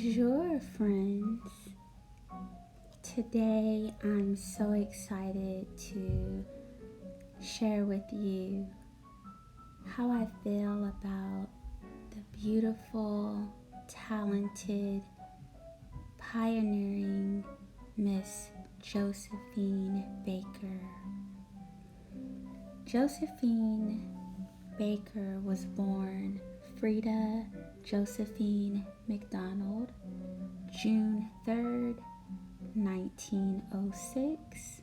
Bonjour, friends. Today I'm so excited to share with you how I feel about the beautiful, talented, pioneering Miss Josephine Baker. Josephine Baker was born Frida Josephine McDonald, June 3rd, 1906,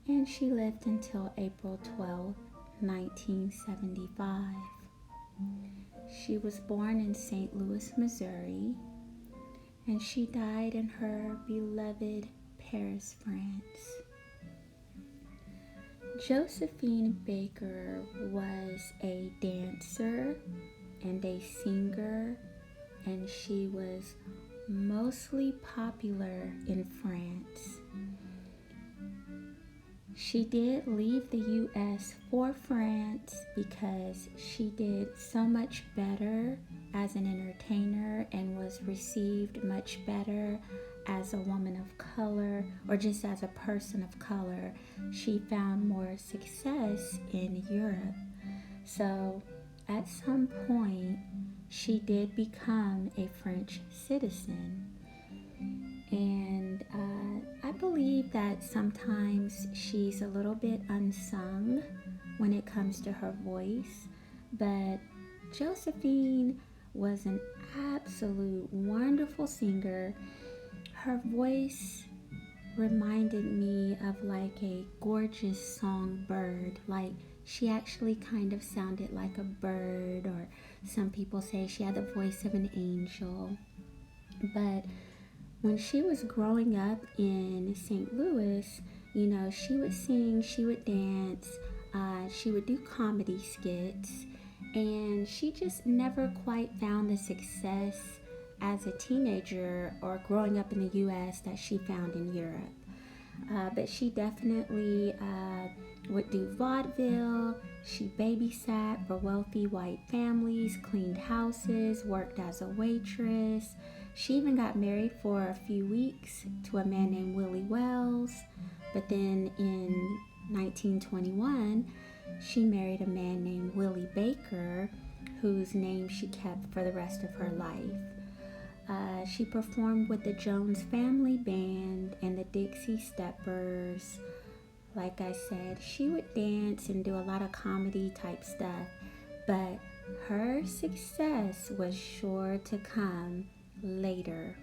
and she lived until April 12th, 1975. She was born in St. Louis, Missouri, and she died in her beloved Paris, France. Josephine Baker was a dancer and a singer, and she was mostly popular in France. She did leave the U.S. for France because she did so much better as an entertainer and was received much better as a woman of color or just as a person of color. She found more success in Europe. So at some point, she did become a French citizen. And I believe that sometimes she's a little bit unsung when it comes to her voice, but Josephine was an absolute wonderful singer. Her voice reminded me of like a gorgeous songbird. Like she actually kind of sounded like a bird, or some people say she had the voice of an angel. But when she was growing up in St. Louis, she would sing, she would dance, she would do comedy skits, and she just never quite found the success as a teenager or growing up in the U.S. that she found in Europe. But she definitely would do vaudeville. She babysat for wealthy white families, cleaned houses, worked as a waitress. She even got married for a few weeks to a man named Willie Wells. But then in 1921, she married a man named Willie Baker, whose name she kept for the rest of her life. She performed with the Jones Family Band and the Dixie Steppers. Like I said, she would dance and do a lot of comedy type stuff, but her success was sure to come later,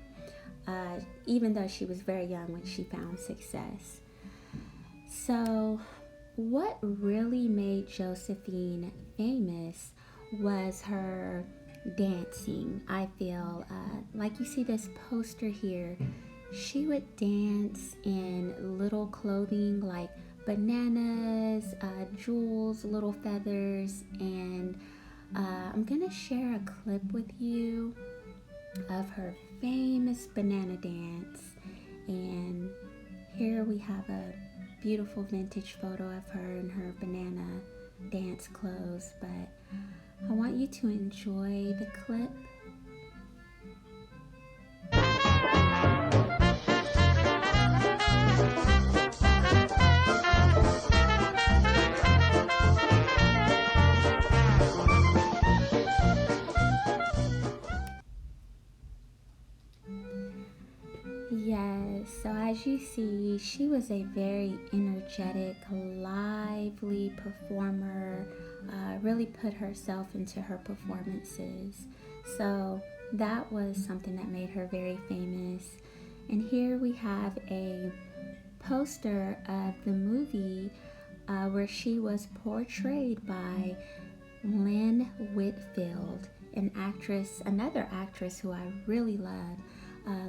even though she was very young when she found success. So what really made Josephine famous was her dancing. I feel like you see this poster here. She would dance in little clothing like bananas, jewels, little feathers, and I'm gonna share a clip with you of her famous banana dance. And here we have a beautiful vintage photo of her in her banana dance clothes, but I want you to enjoy the clip. Yes, so as you see, she was a very energetic, lively performer, really put herself into her performances. So that was something that made her very famous. And here we have a poster of the movie where she was portrayed by Lynn Whitfield, another actress who I really love.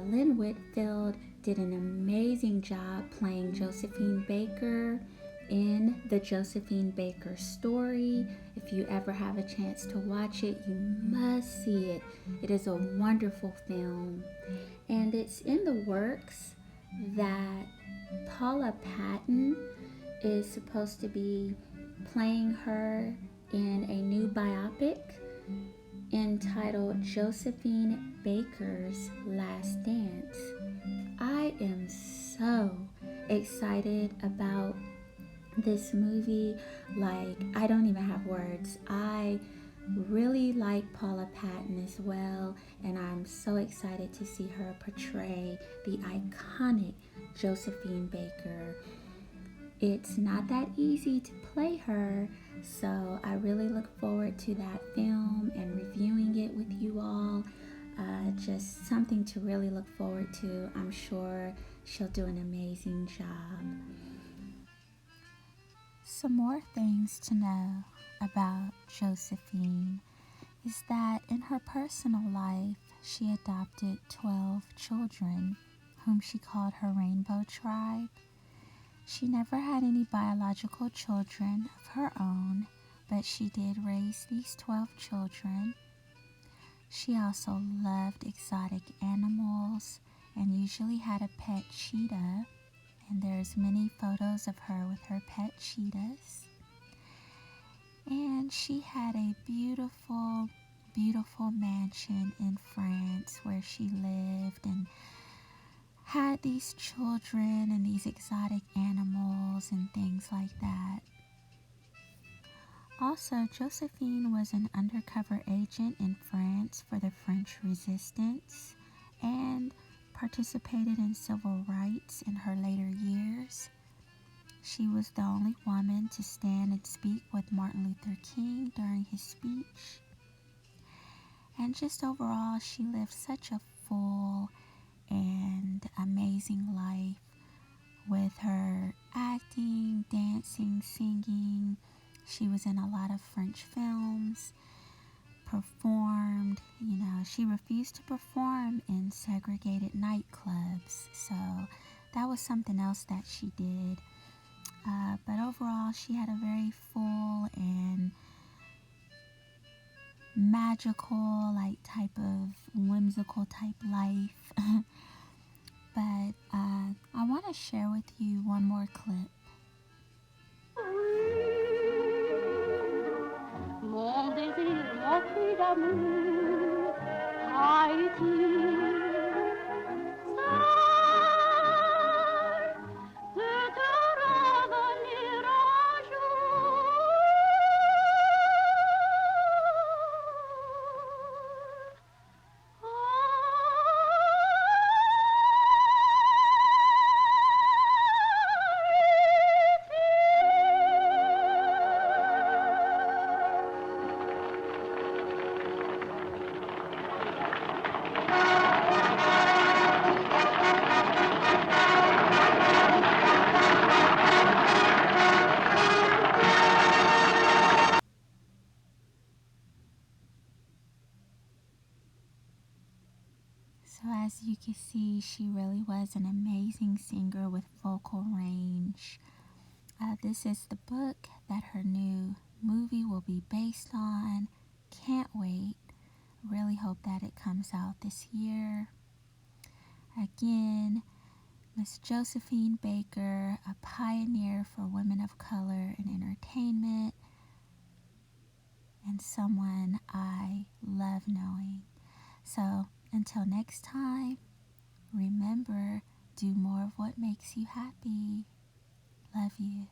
Lynn Whitfield did an amazing job playing Josephine Baker in the Josephine Baker Story. If you ever have a chance to watch it, you must see it. It is a wonderful film. And it's in the works that Paula Patton is supposed to be playing her in a new biopic entitled Josephine Baker's Last Dance. I am so excited about this movie. Like, I don't even have words. I really like Paula Patton as well, and I'm so excited to see her portray the iconic Josephine Baker. It's not that easy to play her, so I really look forward to that film and reviewing it with you all. Just something to really look forward to. I'm sure she'll do an amazing job. Some more things to know about Josephine is that in her personal life, she adopted 12 children, whom she called her Rainbow Tribe. She never had any biological children of her own, but she did raise these 12 children. She also loved exotic animals and usually had a pet cheetah, and there's many photos of her with her pet cheetahs. And she had a beautiful, beautiful mansion in France where she lived and had these children and these exotic animals and things like that. Also, Josephine was an undercover agent in France for the French Resistance and participated in civil rights in her later years. She was the only woman to stand and speak with Martin Luther King during his speech. And just overall, she lived such a full and amazing life with her acting, dancing, singing. She was in a lot of French films, performed. She refused to perform in segregated nightclubs, so that was something else that she did. But overall, she had a very full and magical, type of whimsical type life. But I want to share with you one more clip. Mon désir, mon cri d'amour, Haïti, de te revenir un jour. So as you can see, she really was an amazing singer with vocal range. This is the book that her new movie will be based on. Can't wait. Really hope that it comes out this year. Again, Miss Josephine Baker, a pioneer for women of color in entertainment, and someone I love knowing. So until next time, remember, do more of what makes you happy. Love you.